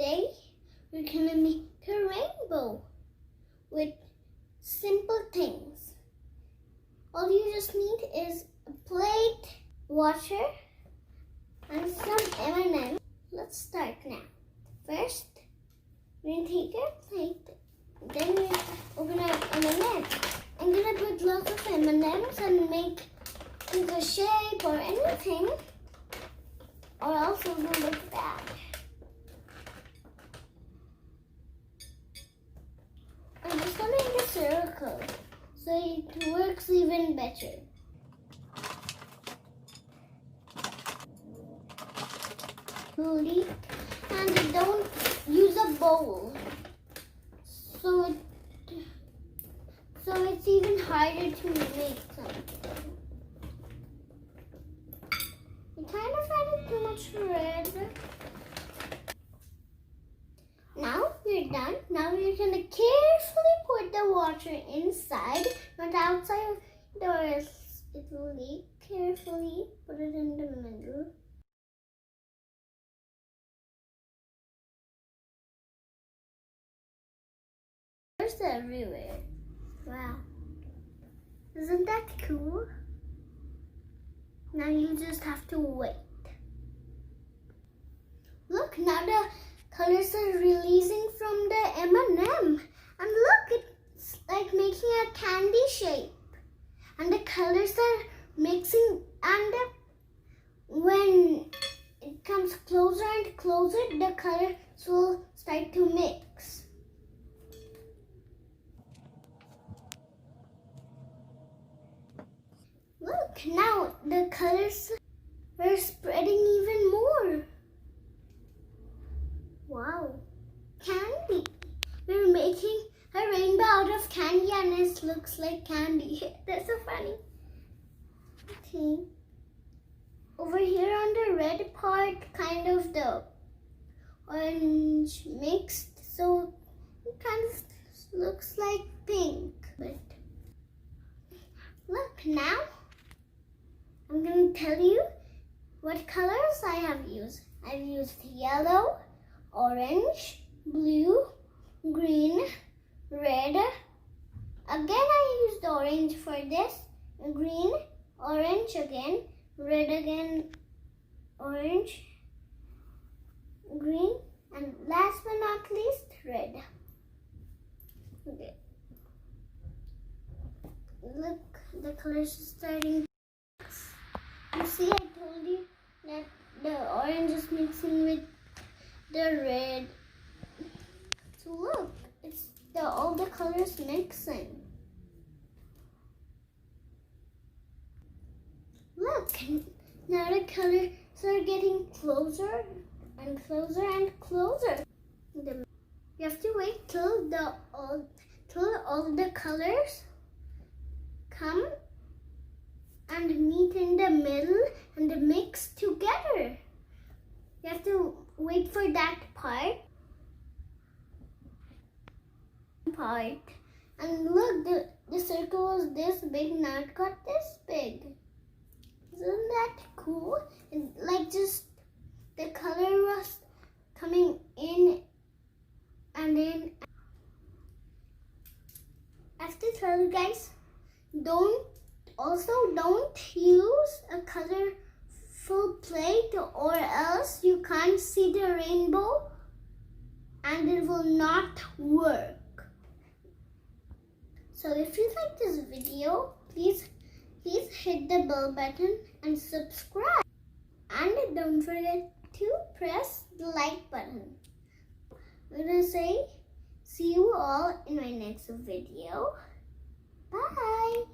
Today we're gonna make a rainbow with simple things. All you just need is a plate, water, and some M&M. Let's start now. First, we're gonna take a plate, then we open our M&M. I'm gonna put lots of M&Ms and make a shape or anything, or else it will look bad. I'm just gonna make a circle so it works even better. And don't use a bowl, so it's even harder to make something. You kind of added too much red. Now we're done. Now we're gonna carefully put the water inside, not outside, or else it will leak. Carefully put it in the middle. There's everywhere. Wow. Isn't that cool? Now you just have to wait. Look, now the colors are releasing from the M&M. And look, it's like making a candy shape. And the colors are mixing, and when it comes closer and closer, the colors will start to mix. Look, now the colors are spreading even more. Wow, candy. We're making a rainbow out of candy and it looks like candy. That's so funny. Okay. Over here on the red part, kind of the orange mixed, so it kind of looks like pink. But look, now I'm going to tell you what colors I have used. I've used yellow, orange, blue, green, red. Again, I used orange for this. Green, orange again, red again, orange, green, and last but not least, red. Okay. Look, the colors are starting. You see, I told you that the orange is mixing with the red. So look, it's all the colors mixing. Look, now the colors are getting closer and closer and closer. You have to wait till all the colors come and meet in the middle and mix together. You have to wait for that part. And look, the circle was this big, now it got this big. Isn't that cool? And like just the color was coming in and in. I have to tell you guys, don't use a colorful plate, or else you can't see the rainbow and it will not work. So if you like this video, please hit the bell button and subscribe. And don't forget to press the like button. I'm gonna say see you all in my next video. Bye.